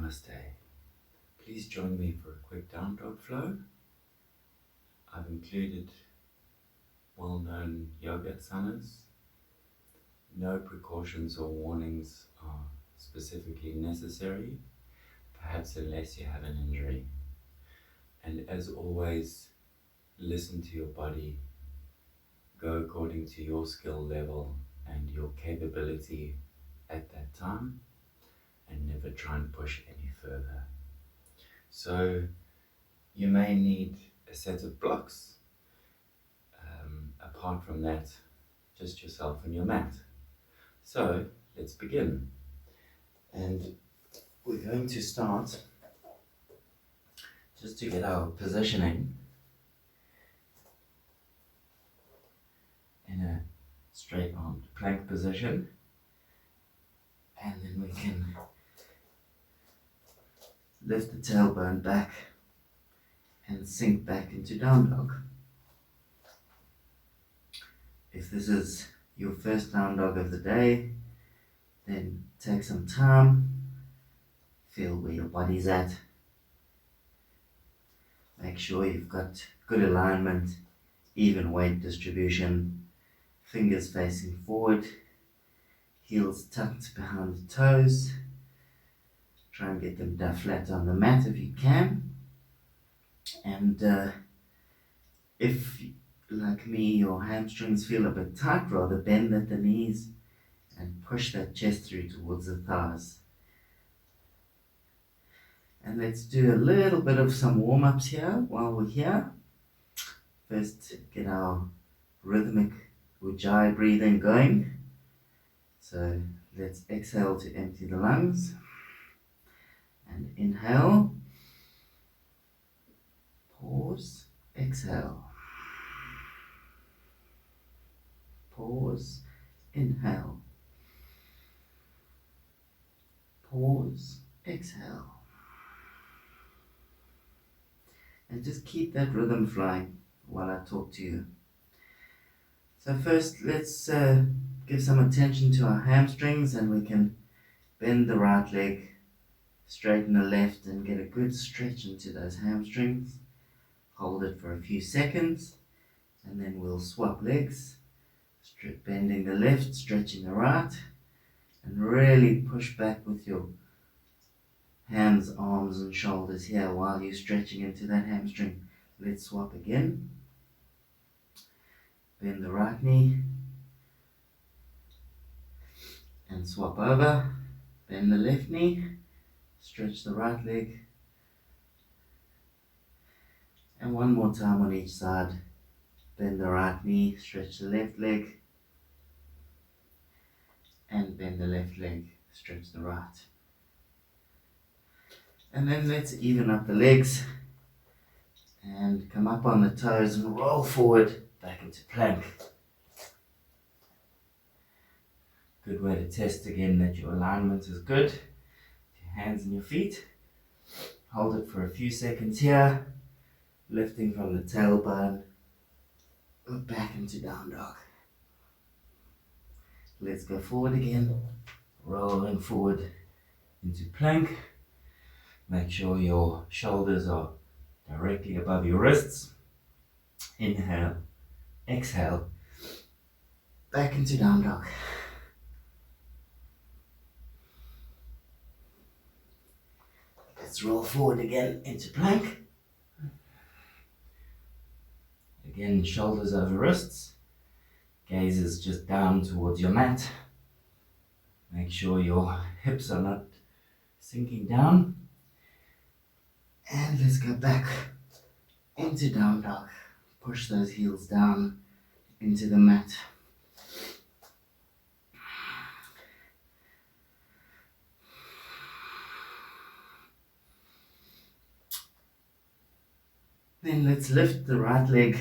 Namaste. Please join me for a quick down dog flow. I've included well-known yoga asanas. No precautions or warnings are specifically necessary, perhaps unless you have an injury. And as always, listen to your body, go according to your skill level and your capability at that time, and never try and push any further. So you may need a set of blocks. Apart from that, just yourself and your mat. So let's begin. And we're going to start, just to get our positioning, in a straight armed plank position, and then we can lift the tailbone back and sink back into down dog. If this is your first down dog of the day, then take some time, feel where your body's at. Make sure you've got good alignment, even weight distribution, fingers facing forward, heels tucked behind the toes. Try and get them down flat on the mat if you can. And if, like me, your hamstrings feel a bit tight, rather bend at the knees and push that chest through towards the thighs. And let's do a little bit of some warm-ups here while we're here. First, get our rhythmic Ujjayi breathing going. So let's exhale to empty the lungs. And inhale. Pause. Exhale. Pause. Inhale. Pause. Exhale. And just keep that rhythm flowing while I talk to you. So first, let's give some attention to our hamstrings, and we can bend the right leg, straighten the left, and get a good stretch into those hamstrings. Hold it for a few seconds, and then we'll swap legs, bending the left, stretching the right, and really push back with your hands, arms, and shoulders here while you're stretching into that hamstring. Let's swap again. Bend the right knee and swap over. Bend the left knee, stretch the right leg, and one more time on each side. Bend the right knee, stretch the left leg, and bend the left leg, stretch the right. And then let's even up the legs and come up on the toes and roll forward back into plank. Good way to test again that your alignment is good. Your hands and your feet. Hold it for a few seconds here, lifting from the tailbone back into down dog. Let's go forward again, rolling forward into plank. Make sure your shoulders are directly above your wrists. Inhale, exhale, back into down dog. Let's roll forward again into plank. Again, shoulders over wrists. Gaze is just down towards your mat. Make sure your hips are not sinking down. And let's go back into down dog. Push those heels down into the mat. Then let's lift the right leg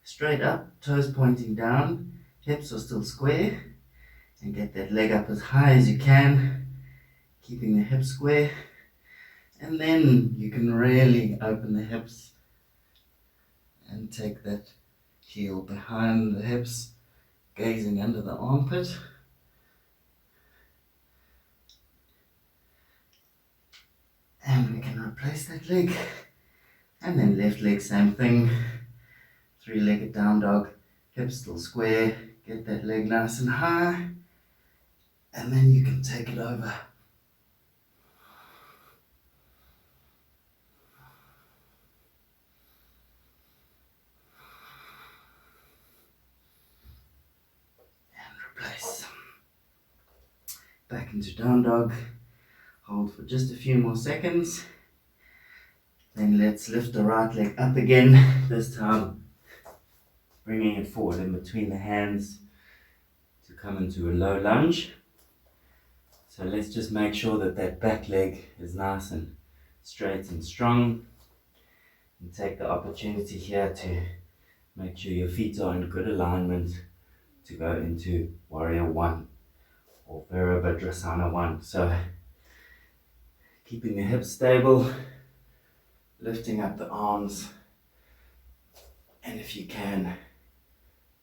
straight up, toes pointing down, hips are still square, and get that leg up as high as you can, keeping the hips square. And then you can really open the hips and take that heel behind the hips, gazing under the armpit. And we can replace that leg. And then left leg, same thing. 3-legged down dog. Hips still square. Get that leg nice and high. And then you can take it over. And replace. Back into down dog. Hold for just a few more seconds. Then let's lift the right leg up again. This time bringing it forward in between the hands to come into a low lunge. So let's just make sure that that back leg is nice and straight and strong. And take the opportunity here to make sure your feet are in good alignment to go into Warrior 1 or Virabhadrasana 1. So keeping the hips stable, lifting up the arms, and if you can,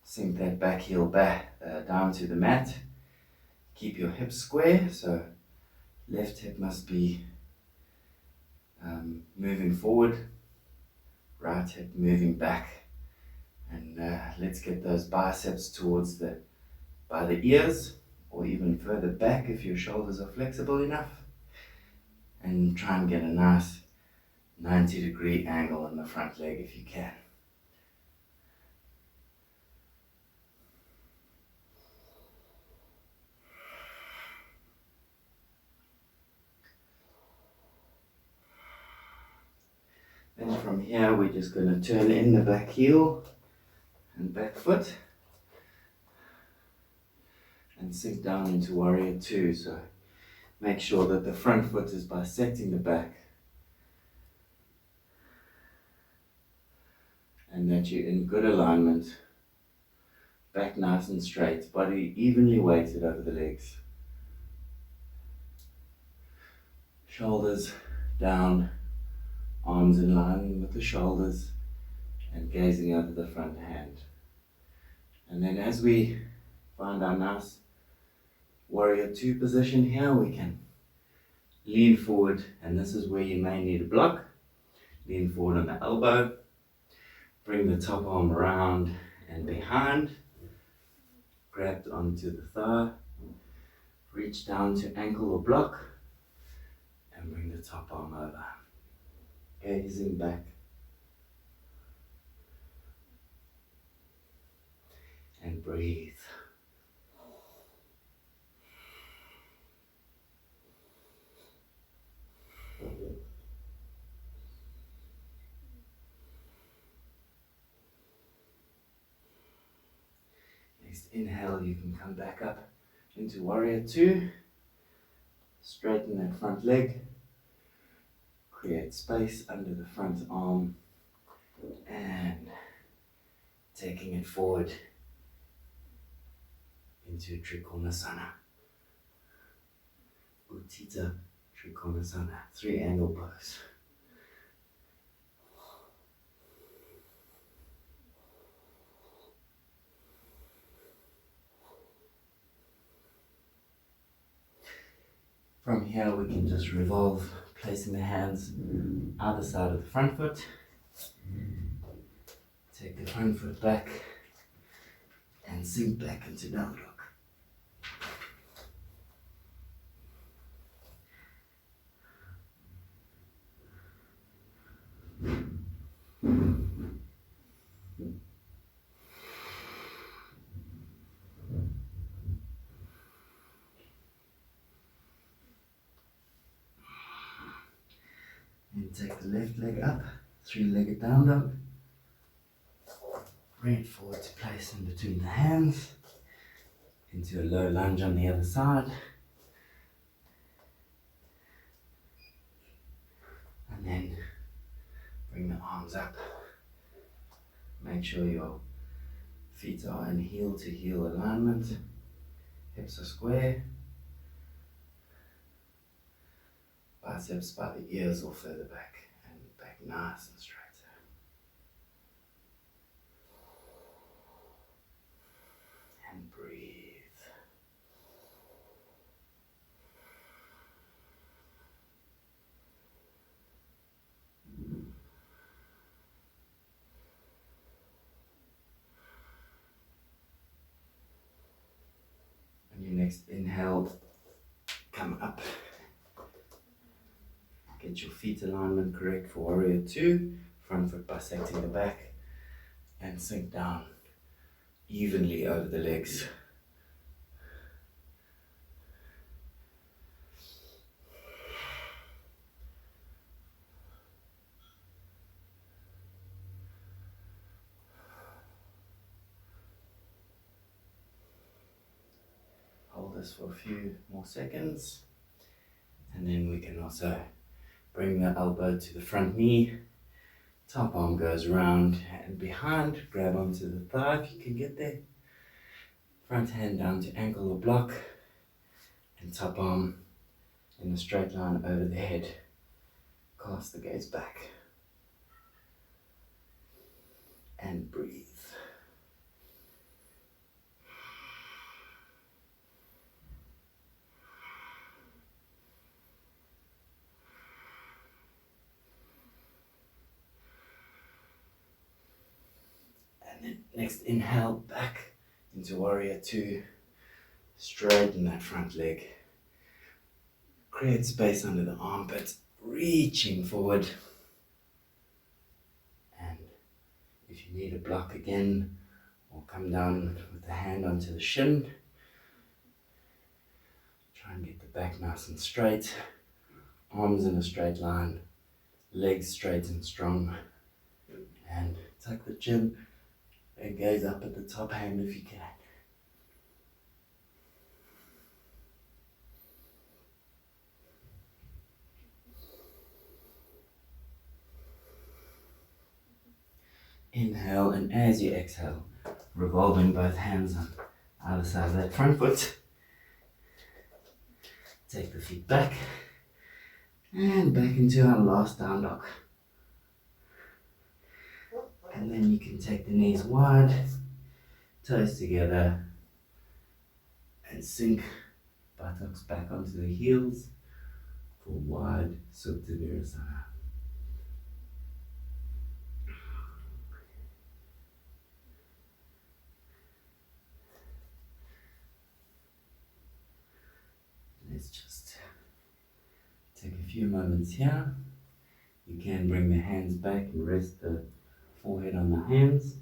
sink that back heel back down to the mat. Keep your hips square, so left hip must be moving forward, right hip moving back, and let's get those biceps towards by the ears, or even further back if your shoulders are flexible enough, and try and get a nice 90-degree angle in the front leg if you can. Then from here we're just going to turn in the back heel and back foot and sink down into Warrior 2. So make sure that the front foot is bisecting the back and that you're in good alignment. Back nice and straight, body evenly weighted over the legs. Shoulders down, arms in line with the shoulders and gazing over the front hand. And then as we find our nice Warrior 2 position here, we can lean forward, and this is where you may need a block. Lean forward on the elbow, bring the top arm around and behind, grabbed onto the thigh, reach down to ankle or block, and bring the top arm over. Gazing back. And breathe. Next inhale, you can come back up into Warrior 2. Straighten that front leg. Create space under the front arm. And taking it forward into Trikonasana. Utthita Trikonasana. 3-angle pose. From here we can just revolve, placing the hands either side of the front foot. Take the front foot back and sink back into down dog. And take the left leg up, 3-legged down dog. Bring it forward to place in between the hands, into a low lunge on the other side. And then bring the arms up. Make sure your feet are in heel to heel alignment. Hips are square. Biceps by the ears or further back. And back nice and straight. And breathe. next inhale, come up. Get your feet alignment correct for warrior two. Front foot bisecting the back. And sink down evenly over the legs. Hold this for a few more seconds. And then we can also bring the elbow to the front knee. Top arm goes around and behind. Grab onto the thigh if you can get there. Front hand down to ankle or block. And top arm in a straight line over the head. Cast the gaze back. And breathe. And then next inhale back into warrior two. Straighten that front leg. Create space under the armpit, reaching forward. And if you need a block again, or come down with the hand onto the shin, try and get the back nice and straight. Arms in a straight line, legs straight and strong. And tuck the chin and gaze up at the top hand if you can. Inhale, and as you exhale, revolving both hands on either side of that front foot. Take the feet back and back into our last down dog. And then you can take the knees wide, toes together, and sink buttocks back onto the heels for wide Supta Virasana. Let's just take a few moments here. You can bring the hands back and rest the forehead on the hands.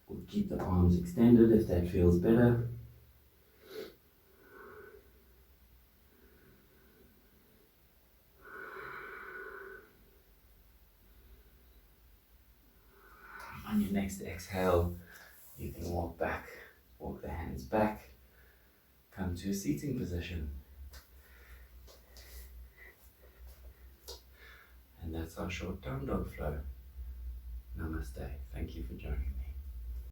Or keep the arms extended if that feels better. On your next exhale, you can walk back, walk the hands back, come to a seating position. And that's our short down dog flow. Namaste. Thank you for joining me.